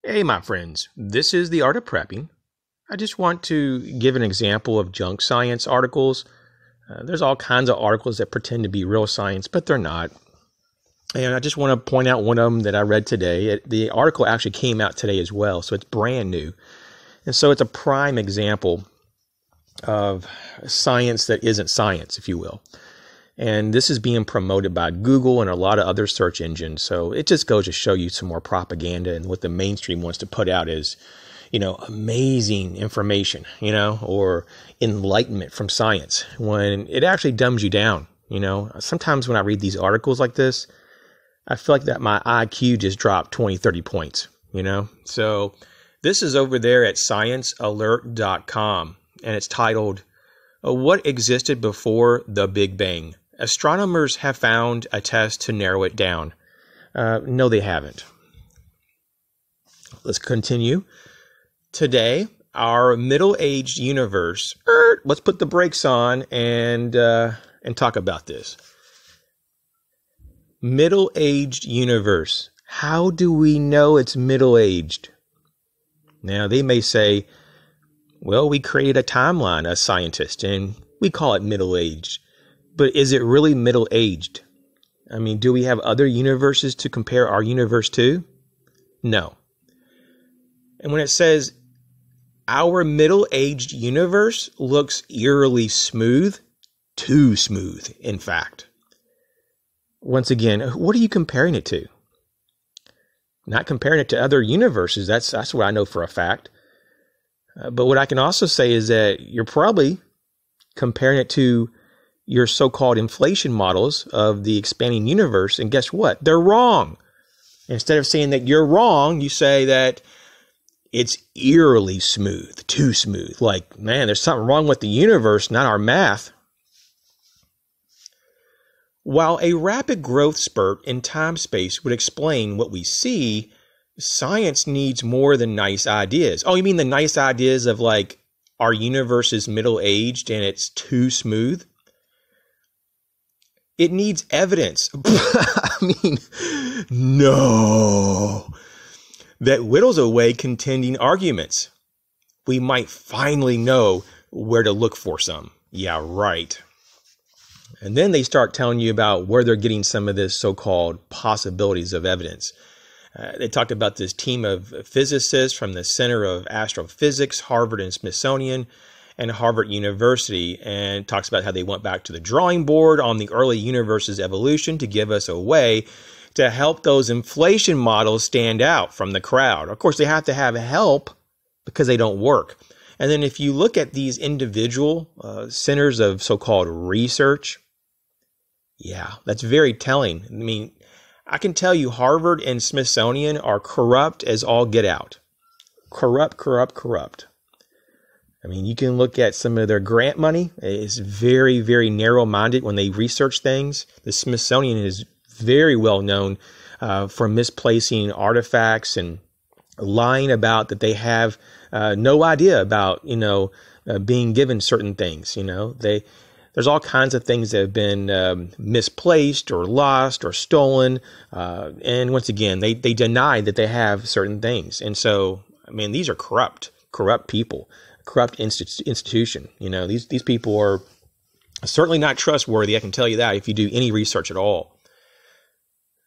Hey my friends, this is The Art of Prepping. I just want to give an example of junk science articles. There's all kinds of articles that pretend to be real science, but they're not. And I just want to point out one of them that I read today. The article actually came out today as well, so it's brand new. And so it's a prime example of science that isn't science, if you will. And this is being promoted by Google and a lot of other search engines. So it just goes to show you some more propaganda, and what the mainstream wants to put out is, amazing information, or enlightenment from science, when it actually dumbs you down. Sometimes when I read these articles like this, I feel like that my IQ just dropped 20, 30 points, So this is over there at sciencealert.com, and it's titled, What Existed Before the Big Bang? Astronomers have found a test to narrow it down. No, they haven't. Let's continue. Today, our middle-aged universe. Let's put the brakes on and talk about this. Middle-aged universe. How do we know it's middle-aged? Now, they may say, well, we created a timeline as scientists, and we call it middle-aged. But is it really middle-aged? I mean, do we have other universes to compare our universe to? No. And when it says our middle-aged universe looks eerily smooth, too smooth, in fact. Once again, what are you comparing it to? Not comparing it to other universes. That's what I know for a fact. But what I can also say is that you're probably comparing it to your so-called inflation models of the expanding universe. And guess what? They're wrong. Instead of saying that you're wrong, you say that it's eerily smooth, too smooth. Like, man, there's something wrong with the universe, not our math. While a rapid growth spurt in time-space would explain what we see, science needs more than nice ideas. Oh, you mean the nice ideas of like our universe is middle-aged and it's too smooth? It needs evidence. I mean, no. That whittles away contending arguments. We might finally know where to look for some. Yeah, right. And then they start telling you about where they're getting some of this so-called possibilities of evidence. They talked about this team of physicists from the Center of Astrophysics, Harvard and Smithsonian, and Harvard University, and talks about how they went back to the drawing board on the early universe's evolution to give us a way to help those inflation models stand out from the crowd. Of course, they have to have help because they don't work. And then if you look at these individual centers of so-called research, yeah, that's very telling. I mean, I can tell you Harvard and Smithsonian are corrupt as all get out. Corrupt, corrupt, corrupt. I mean, you can look at some of their grant money. It's very, very narrow-minded when they research things. The Smithsonian is very well known for misplacing artifacts and lying about that they have no idea about, being given certain things. There's all kinds of things that have been misplaced or lost or stolen. And once again, they deny that they have certain things. And so, I mean, these are corrupt people. Corrupt institution. These people are certainly not trustworthy. I can tell you that if you do any research at all.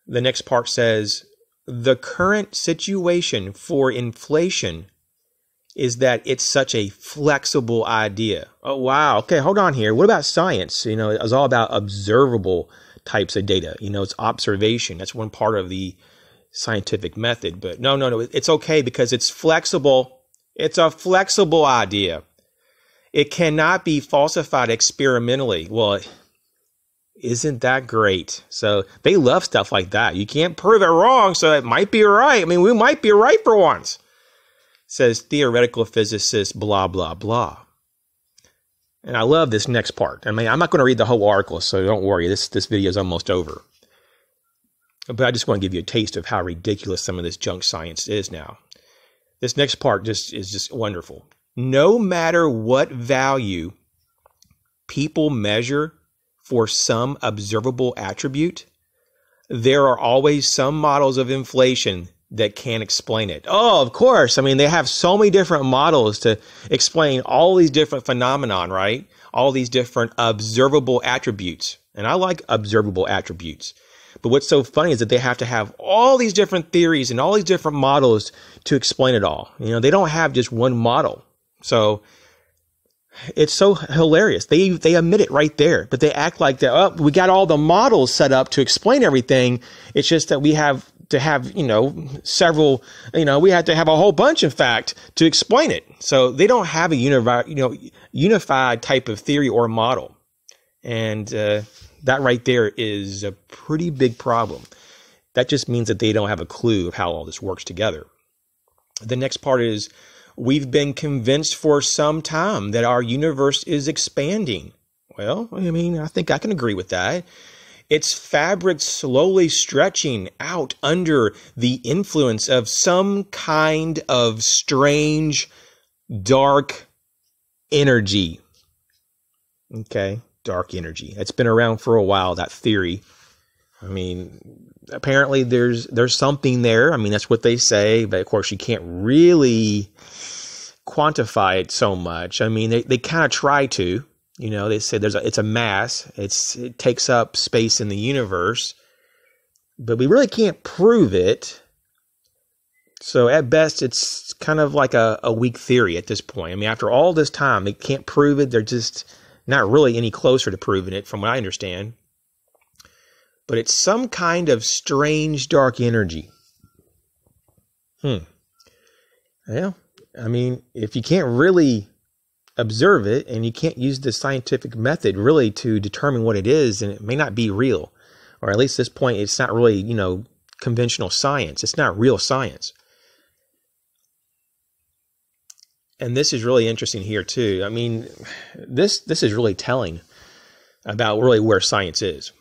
The next part says, the current situation for inflation is that it's such a flexible idea. Oh, wow. Okay, hold on here. What about science? It's all about observable types of data. It's observation. That's one part of the scientific method. But no. It's okay because it's flexible. It's a flexible idea. It cannot be falsified experimentally. Well, isn't that great? So they love stuff like that. You can't prove it wrong, so it might be right. I mean, we might be right for once. Says theoretical physicist, blah, blah, blah. And I love this next part. I mean, I'm not going to read the whole article, so don't worry. This video is almost over. But I just want to give you a taste of how ridiculous some of this junk science is now. This next part is just wonderful. No matter what value people measure for some observable attribute, there are always some models of inflation that can't explain it. Oh, of course. I mean, they have so many different models to explain all these different phenomenon, right? All these different observable attributes. And I like observable attributes. But what's so funny is that they have to have all these different theories and all these different models to explain it all. You know, they don't have just one model. So it's so hilarious. They admit it right there, but they act like that. Oh, we got all the models set up to explain everything. It's just that we have to have, several, we have to have a whole bunch, in fact, to explain it. So they don't have a unified type of theory or model. And that right there is a pretty big problem. That just means that they don't have a clue of how all this works together. The next part is, we've been convinced for some time that our universe is expanding. Well, I mean, I think I can agree with that. Its fabric slowly stretching out under the influence of some kind of strange, dark energy. Okay, dark energy. It's been around for a while, that theory. I mean, apparently there's something there. I mean, that's what they say, but of course you can't really quantify it so much. I mean, they kind of try to. They say it's a mass. It takes up space in the universe, but we really can't prove it. So at best, it's kind of like a weak theory at this point. I mean, after all this time, they can't prove it. They're just not really any closer to proving it, from what I understand. But it's some kind of strange dark energy. Yeah. I mean, if you can't really observe it and you can't use the scientific method really to determine what it is, then it may not be real. Or at least at this point, it's not really, conventional science. It's not real science. And this is really interesting here too. I mean, this is really telling about really where science is.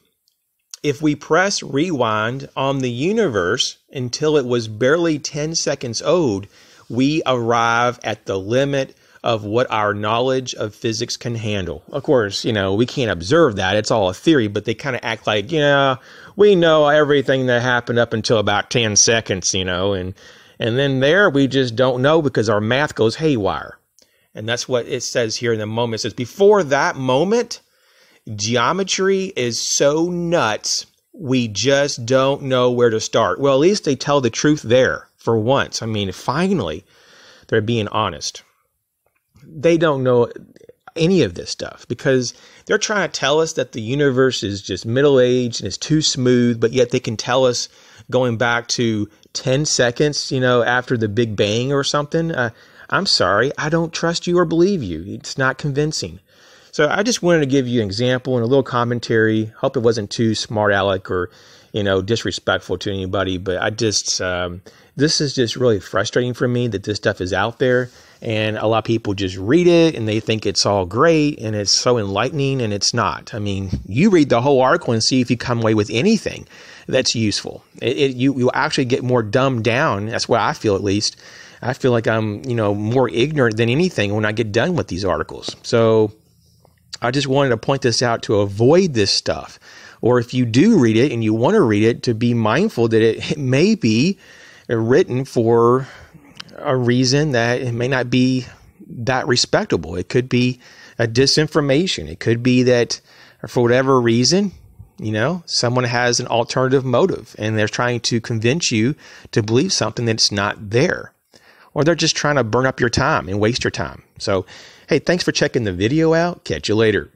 If we press rewind on the universe until it was barely 10 seconds old, we arrive at the limit of what our knowledge of physics can handle. Of course, we can't observe that. It's all a theory, but they kind of act like, we know everything that happened up until about 10 seconds, and then there we just don't know because our math goes haywire. And that's what it says here in the moment. It says, before that moment, geometry is so nuts, we just don't know where to start. Well, at least they tell the truth there for once. I mean, finally, they're being honest. They don't know any of this stuff because they're trying to tell us that the universe is just middle-aged and it's too smooth, but yet they can tell us going back to 10 seconds, after the Big Bang or something. I'm sorry, I don't trust you or believe you. It's not convincing. So I just wanted to give you an example and a little commentary. Hope it wasn't too smart aleck or, disrespectful to anybody, but I just, this is just really frustrating for me that this stuff is out there. And a lot of people just read it and they think it's all great and it's so enlightening, and it's not. I mean, you read the whole article and see if you come away with anything that's useful. You actually get more dumbed down. That's what I feel, at least. I feel like I'm, more ignorant than anything when I get done with these articles. So I just wanted to point this out to avoid this stuff. Or if you do read it and you want to read it, to be mindful that it may be written for a reason that it may not be that respectable. It could be a disinformation. It could be that for whatever reason, someone has an alternative motive and they're trying to convince you to believe something that's not there. Or they're just trying to burn up your time and waste your time. So, hey, thanks for checking the video out. Catch you later.